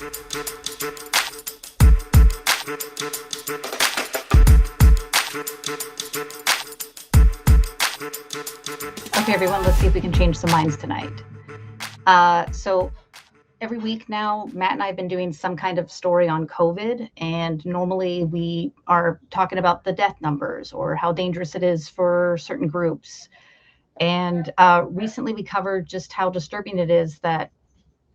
Okay, everyone, let's see if we can change some minds tonight. So every week now, Matt and I have been doing some kind of story on COVID, and normally we are talking about the death numbers or how dangerous it is for certain groups. And recently we covered just how disturbing it is that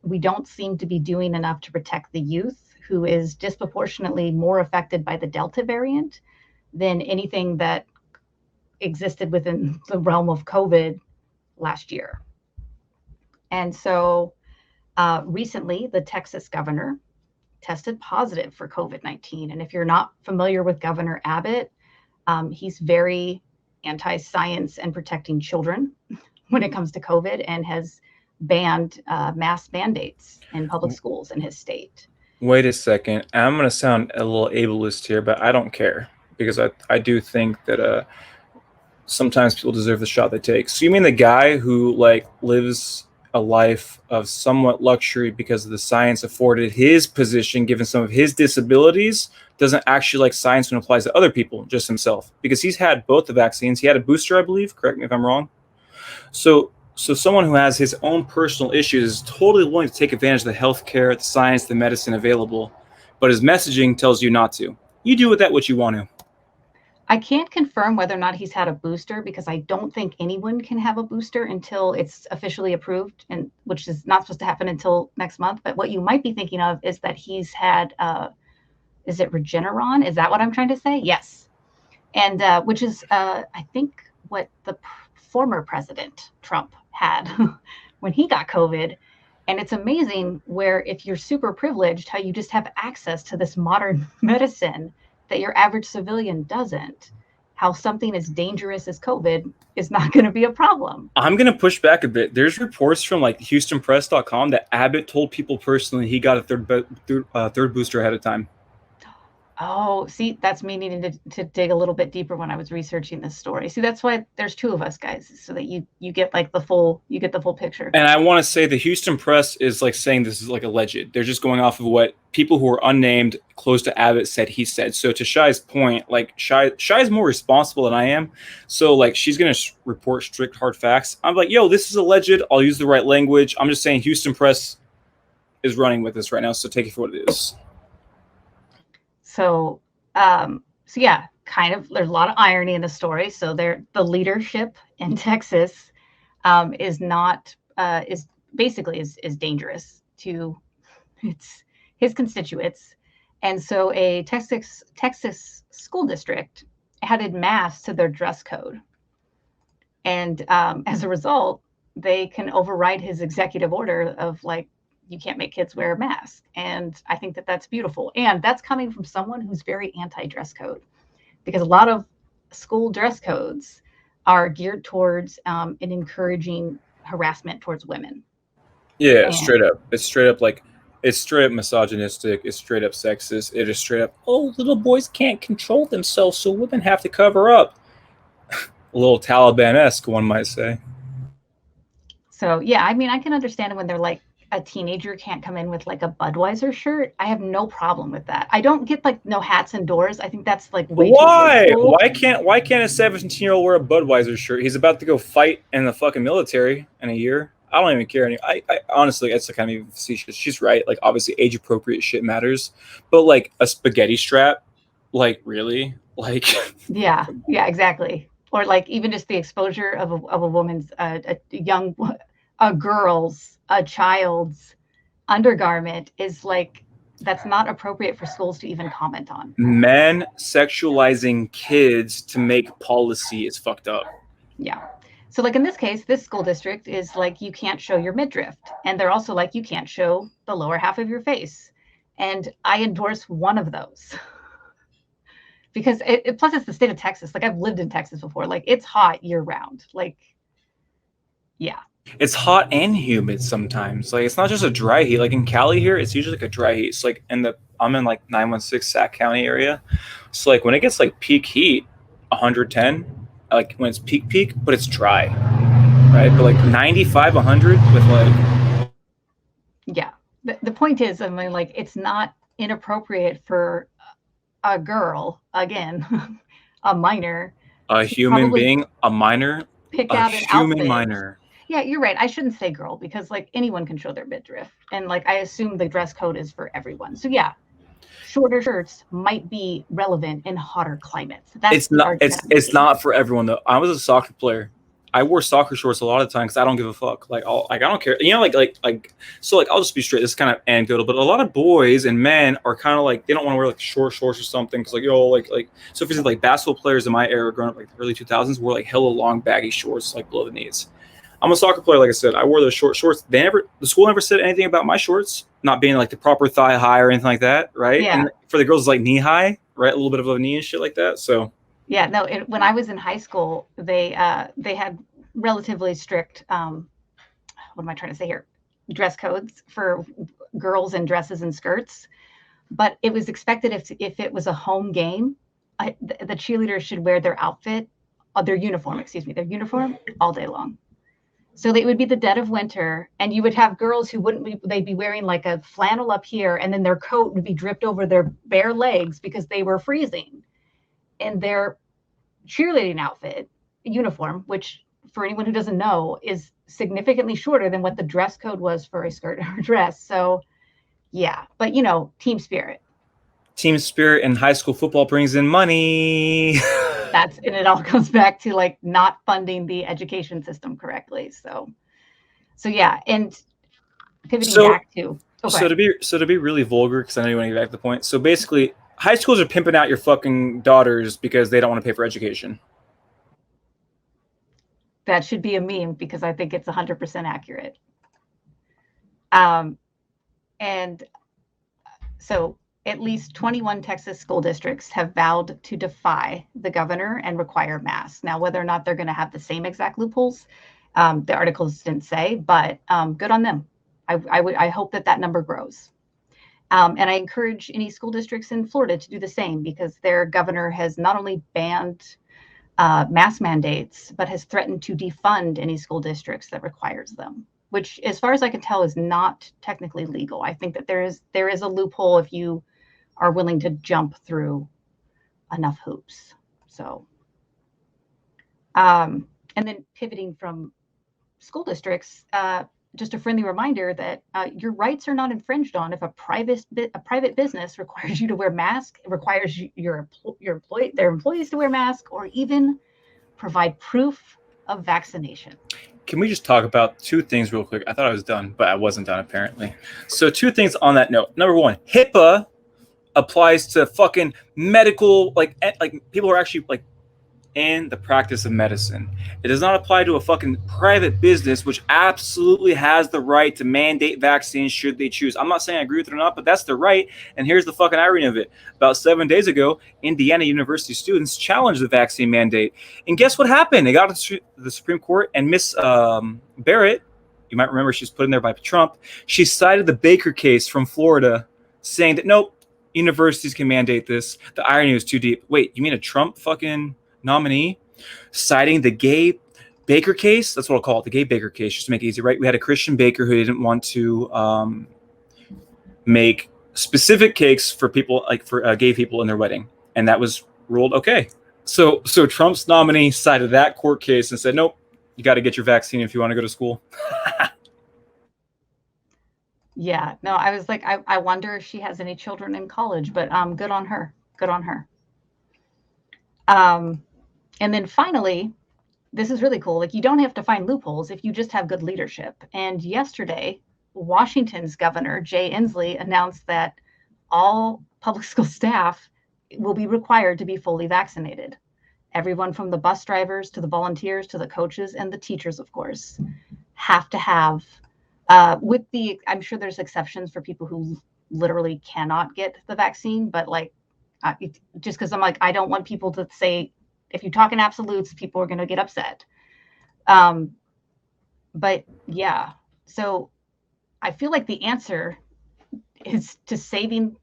we don't seem to be doing enough to protect the youth, who is disproportionately more affected by the Delta variant than anything that existed within the realm of COVID last year. And so recently, the Texas governor tested positive for COVID-19. And if you're not familiar with Governor Abbott, he's very anti-science and protecting children when it comes to COVID, and has banned mask mandates in public schools in his state. Wait a second. I'm going to sound a little ableist here, but I don't care, because I do think that sometimes people deserve the shot they take. So you mean the guy who lives a life of somewhat luxury because of the science afforded his position, given some of his disabilities, doesn't actually like science when it applies to other people, just himself? Because he's had both the vaccines. He had a booster, I believe. Correct me if I'm wrong. So someone who has his own personal issues is totally willing to take advantage of the healthcare, the science, the medicine available, but his messaging tells you not to. You do with that what you want to. I can't confirm whether or not he's had a booster, because I don't think anyone can have a booster until it's officially approved, and which is not supposed to happen until next month. But what you might be thinking of is that he's had, is it Regeneron? Is that what I'm trying to say? Yes. And which is, I think, what the former president, Trump, had when he got COVID. And it's amazing where, if you're super privileged, how you just have access to this modern medicine that your average civilian doesn't, how something as dangerous as COVID is not going to be a problem. I'm going to push back a bit. There's reports from HoustonPress.com that Abbott told people personally he got a third booster ahead of time. Oh, see, that's me needing to dig a little bit deeper when I was researching this story. See, that's why there's two of us, guys, so that you get the full picture. And I want to say the Houston Press is saying this is alleged. They're just going off of what people who are unnamed close to Abbott said he said. So to Shai's point, Shai's more responsible than I am. So she's going to report strict hard facts. I'm yo, this is alleged. I'll use the right language. I'm just saying Houston Press is running with this right now. So take it for what it is. So yeah, kind of, there's a lot of irony in the story. So the leadership in Texas is dangerous to his constituents. And so a Texas school district added masks to their dress code. And as a result, they can override his executive order of you can't make kids wear a mask. And I think that that's beautiful. And that's coming from someone who's very anti-dress code, because a lot of school dress codes are geared towards and encouraging harassment towards women. Yeah, straight up. It's straight up it's straight up misogynistic. It's straight up sexist. It is straight up, oh, little boys can't control themselves, so women have to cover up. A little Taliban-esque, one might say. So yeah, I mean, I can understand when they're a teenager can't come in with a Budweiser shirt. I have no problem with that. I don't get no hats indoors. I think that's way why? Too why can't a 17-year-old wear a Budweiser shirt? He's about to go fight in the fucking military in a year. I don't even care. I honestly, it's kind of facetious. She's right. Obviously, age appropriate shit matters, but a spaghetti strap, really, yeah, exactly. Or even just the exposure of a woman's a child's undergarment is that's not appropriate for schools to even comment on. Men sexualizing kids to make policy is fucked up. Yeah. So in this case, this school district is you can't show your midriff. And they're also you can't show the lower half of your face. And I endorse one of those. Because plus it's the state of Texas. I've lived in Texas before. It's hot year round. Yeah. It's hot and humid sometimes. It's not just a dry heat. In Cali here, it's usually a dry heat. It's I'm in 916 Sac County area. So when it gets peak heat, 110, when it's peak, but it's dry, right? But 95, 100 with yeah, the point is, I mean, like, it's not inappropriate for a girl, again, a minor, A to human probably being, a minor, pick a out an human outfit. minor. Yeah, you're right. I shouldn't say girl because like anyone can show their midriff, and like I assume the dress code is for everyone. So yeah, shorter shirts might be relevant in hotter climates. That's It's the not. argument I'm It's making. not for everyone though. I was a soccer player. I wore soccer shorts a lot of the time because I don't give a fuck. I don't care. You know, so like I'll just be straight. This is kind of anecdotal, but a lot of boys and men are kind of like they don't want to wear like short shorts or something because like so for example like basketball players in my era growing up like the early 2000s wore like hella long baggy shorts like below the knees. I'm a soccer player, like I said. I wore those short shorts. The school never said anything about my shorts not being like the proper thigh high or anything like that, right? Yeah, And for the girls, it's like knee high, right? A little bit of a knee and shit like that. So yeah. No, when I was in high school, they had relatively strict what am I trying to say here? Dress codes for girls in dresses and skirts, but it was expected if it was a home game, the cheerleaders should wear their outfit, their uniform, excuse me, their uniform all day long. So it would be the dead of winter, and you would have girls who wouldn't be, they'd be wearing like a flannel up here, and then their coat would be dripped over their bare legs because they were freezing. And their cheerleading outfit, uniform, which for anyone who doesn't know is significantly shorter than what the dress code was for a skirt or dress. So yeah, but you know, team spirit. team spirit in high school football brings in money. And it all comes back to like not funding the education system correctly. So yeah, and pivoting so back to so okay. to be really vulgar, because I know you want to get back to the point. So basically, high schools are pimping out your fucking daughters because they don't want to pay for education. That should be a meme because I think it's 100% accurate. Um, and so at least 21 Texas school districts have vowed to defy the governor and require masks. Now, whether or not they're going to have the same exact loopholes, the articles didn't say, but good on them. I hope that number grows. And I encourage any school districts in Florida to do the same because their governor has not only banned mask mandates, but has threatened to defund any school districts that requires them, which, as far as I can tell, is not technically legal. I think that there is a loophole if you are willing to jump through enough hoops. So, and then pivoting from school districts, just a friendly reminder that your rights are not infringed on if a private business requires you to wear masks, requires their employees to wear masks, or even provide proof of vaccination. Can we just talk about two things real quick? I thought I was done, but I wasn't done apparently. So two things on that note. Number one, HIPAA applies to fucking medical like people are actually like in the practice of medicine. It does not apply to a fucking private business, which absolutely has the right to mandate vaccines should they choose. I'm not saying I agree with it or not, but that's their right. And here's the fucking irony of it. About 7 days ago, Indiana University students challenged the vaccine mandate. And guess what happened? They got to the Supreme Court, and Miss Barrett, you might remember she was put in there by Trump, she cited the Baker case from Florida saying that nope, universities can mandate this. The irony was too deep. Wait, you mean a Trump fucking nominee citing the gay Baker case? That's what I'll call it, the gay Baker case, just to make it easy, right? We had a Christian baker who didn't want to make specific cakes for people, like for gay people in their wedding, and that was ruled okay. So Trump's nominee cited that court case and said, nope, you got to get your vaccine if you want to go to school. Yeah, no, I was like, I wonder if she has any children in college, but good on her. Good on her. Um, and then finally, this is really cool. Like, you don't have to find loopholes if you just have good leadership. And yesterday, Washington's governor, Jay Inslee, announced that all public school staff will be required to be fully vaccinated. Everyone from the bus drivers to the volunteers to the coaches and the teachers, of course, have to have, I'm sure there's exceptions for people who literally cannot get the vaccine, but like, just because I'm like, I don't want people to say, if you talk in absolutes, people are going to get upset. Um, but yeah, so I feel like the answer is to saving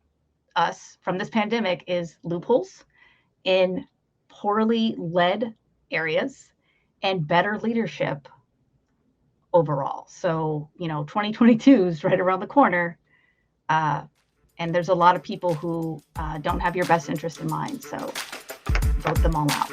us from this pandemic is loopholes in poorly led areas and better leadership overall. So, 2022 is right around the corner. And there's a lot of people who don't have your best interest in mind. So vote them all out.